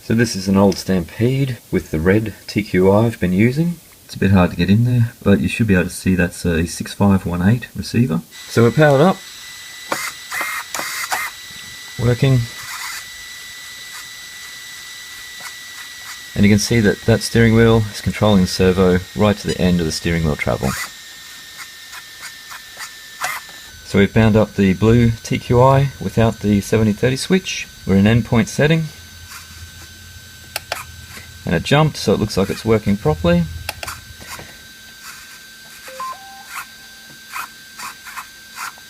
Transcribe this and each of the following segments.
So this is an old Stampede with the Red Tqi I've been using. It's a bit hard to get in there, but you should be able to see that's a 6518 receiver. So we're powered up, working, and you can see that that steering wheel is controlling the servo right to the end of the steering wheel travel. So we've bound up the blue TQI without the 7030 switch. We're in endpoint setting, and it jumped, so it looks like it's working properly.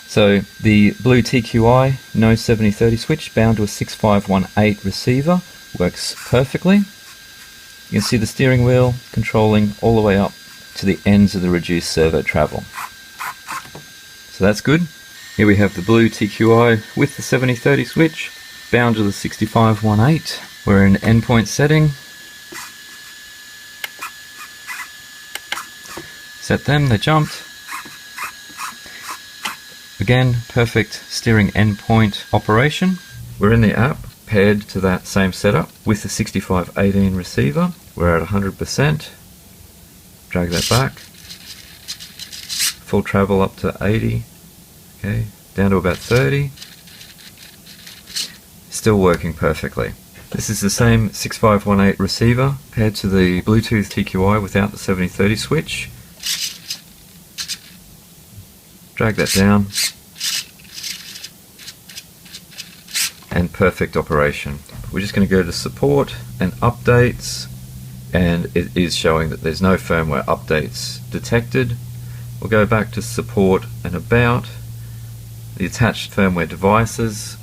So the blue TQI, no 7030 switch, bound to a 6518 receiver, works perfectly. You can see the steering wheel controlling all the way up to the ends of the reduced servo travel. So that's good. Here we have the blue TQI with the 7030 switch, bound to the 6518. We're in endpoint setting. Set them, they jumped. Again, perfect steering endpoint operation. We're in the app, paired to that same setup with the 6518 receiver. We're at 100%. Drag that back. Full travel up to 80. Okay, down to about 30. Still working perfectly. This is the same 6518 receiver paired to the Bluetooth TQI without the 7030 switch. Drag that down, and perfect operation. We're just going to go to support and updates, and it is showing that there's no firmware updates detected. We'll go back to support and about, the attached firmware devices,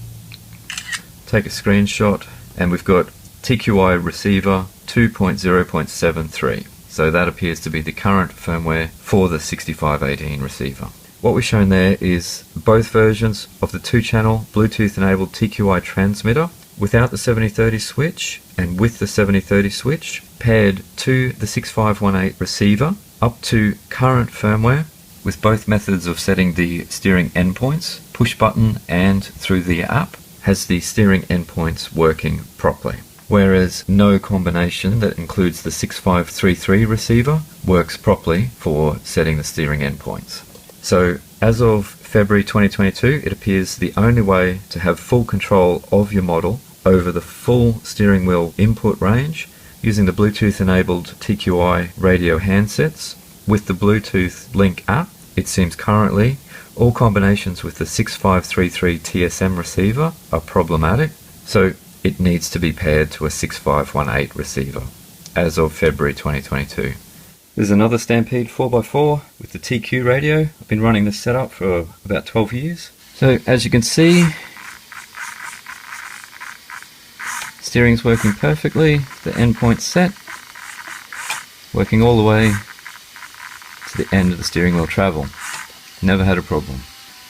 take a screenshot, and we've got TQI receiver 2.0.73. So that appears to be the current firmware for the 6518 receiver. What we've shown there is both versions of the 2-channel Bluetooth-enabled TQI transmitter without the 7030 switch and with the 7030 switch, paired to the 6518 receiver up to current firmware with both methods of setting the steering endpoints, push button and through the app, has the steering endpoints working properly. Whereas no combination that includes the 6533 receiver works properly for setting the steering endpoints. So as of February 2022, it appears the only way to have full control of your model over the full steering wheel input range using the Bluetooth enabled TQI radio handsets with the Bluetooth Link app. It seems currently all combinations with the 6533 TSM receiver are problematic, so it needs to be paired to a 6518 receiver as of February 2022. There's another Stampede 4x4 with the TQ radio. I've been running this setup for about 12 years. So as you can see, steering's working perfectly, the endpoint's set, working all the way to the end of the steering wheel travel. Never had a problem.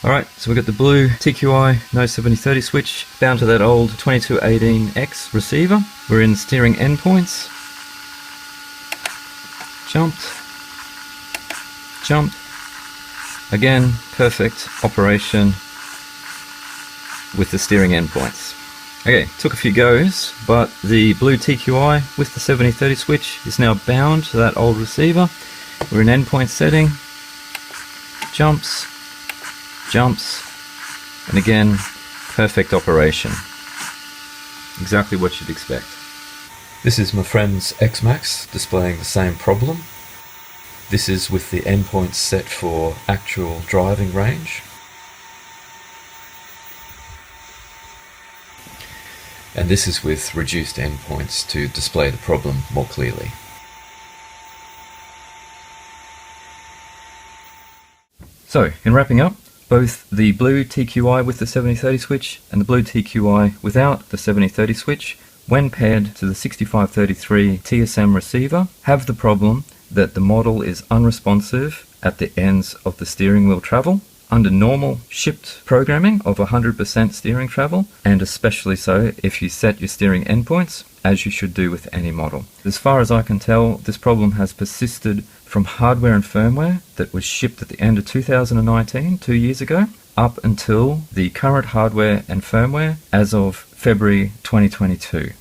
Alright, so we've got the blue TQI no 7030 switch bound to that old 2218X receiver. We're in steering endpoints. Jumped, jumped, again, perfect operation with the steering endpoints. Okay, took a few goes, but the blue TQI with the 7030 switch is now bound to that old receiver. We're in endpoint setting, jumps, jumps, and again, perfect operation. Exactly what you'd expect. This is my friend's X-Maxx displaying the same problem. This is with the endpoints set for actual driving range. And this is with reduced endpoints to display the problem more clearly. So, in wrapping up, both the blue TQI with the 7030 switch and the blue TQI without the 7030 switch, when paired to the 6533 TSM receiver, have the problem that the model is unresponsive at the ends of the steering wheel travel under normal shipped programming of 100% steering travel, and especially so if you set your steering endpoints, as you should do with any model. As far as I can tell, this problem has persisted from hardware and firmware that was shipped at the end of 2019, 2 years ago, up until the current hardware and firmware as of February 2022.